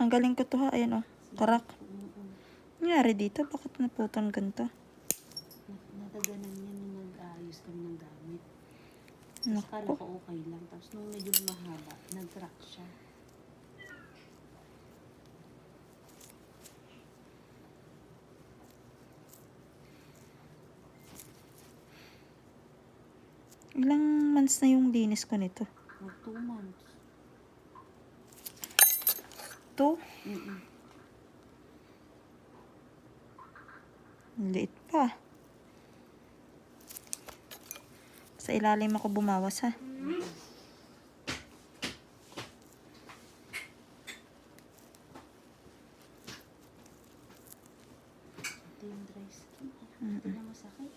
Tanggalin ko to ha. Ayan o. Karak. Nangyari dito? Bakit naputol ganito? Nataganan yan nung nag-aayos kami ng gamit. Tapos Naku. kala ko okay lang. Tapos nung medyo mahaba, nag-crack siya. Ilang months na yung linis ko nito? 2 months. 2? Mm-mm. Liit pa. Sa ilalim ako bumawas ha. Ito yung dry skin. Ito na masakit.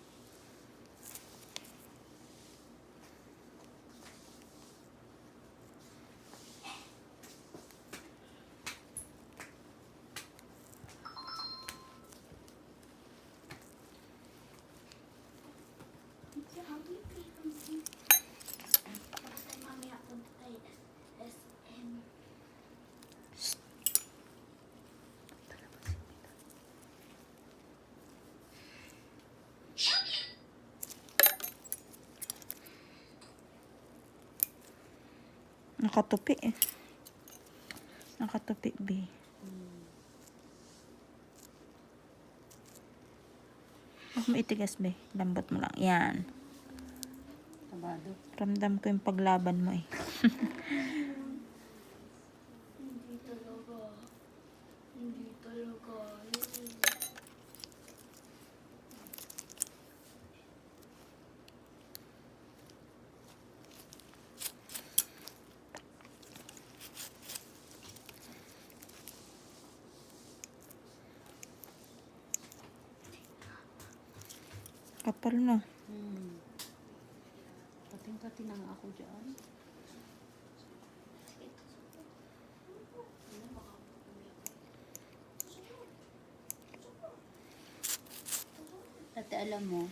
Nakatupi eh. Nakatupi B. Huwag mo itigas B. Lambot mo lang. Yan. Kabado. Ramdam ko yung paglaban mo eh. Hindi talaga. Hindi talaga. Kapal na. Kating-kating na nga ako dyan. Ate, alam mo,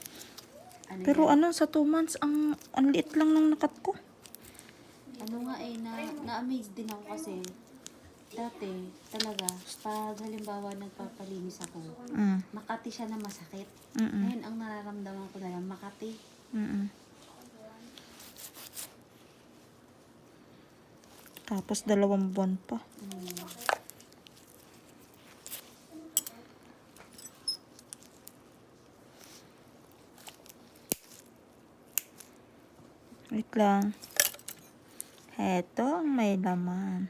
Pero yan? ano, sa 2 months, ang liit lang ng nakat ko. Ano nga eh, na-amaze din ako kasi dati talaga, pag halimbawa nagpapalinis ako, Makati siya na masakit. Ngayon, ang nararamdaman ko na lang, Makati. Tapos 2 buwan pa. Wait lang. Heto ang may laman.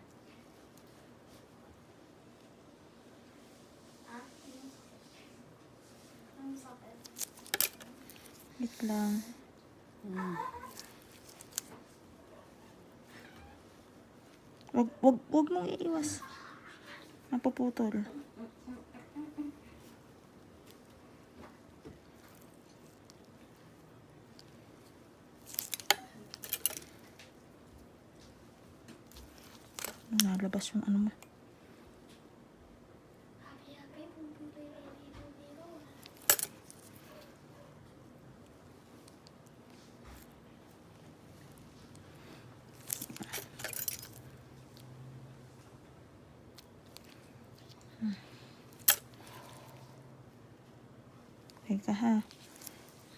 Wait lang. Wag mong iiwas. Napuputol. Nalabas yung ano mo. Okay ka ha.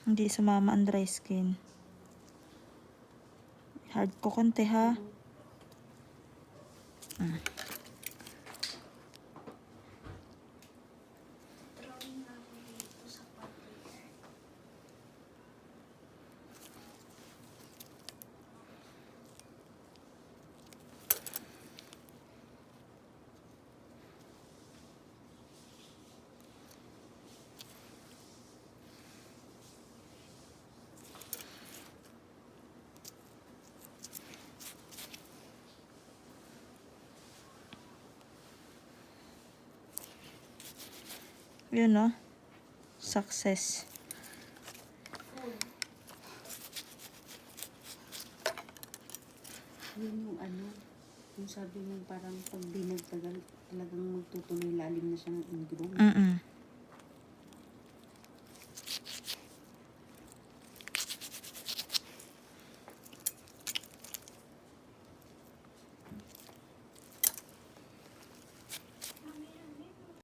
Hindi sumama ang dry skin. Hard ko konti ha. Yun no. Success. Yun yung ano, yung sabi mo parang pag di nagtagal, talagang magtutuloy lalim na siya ng ingrown.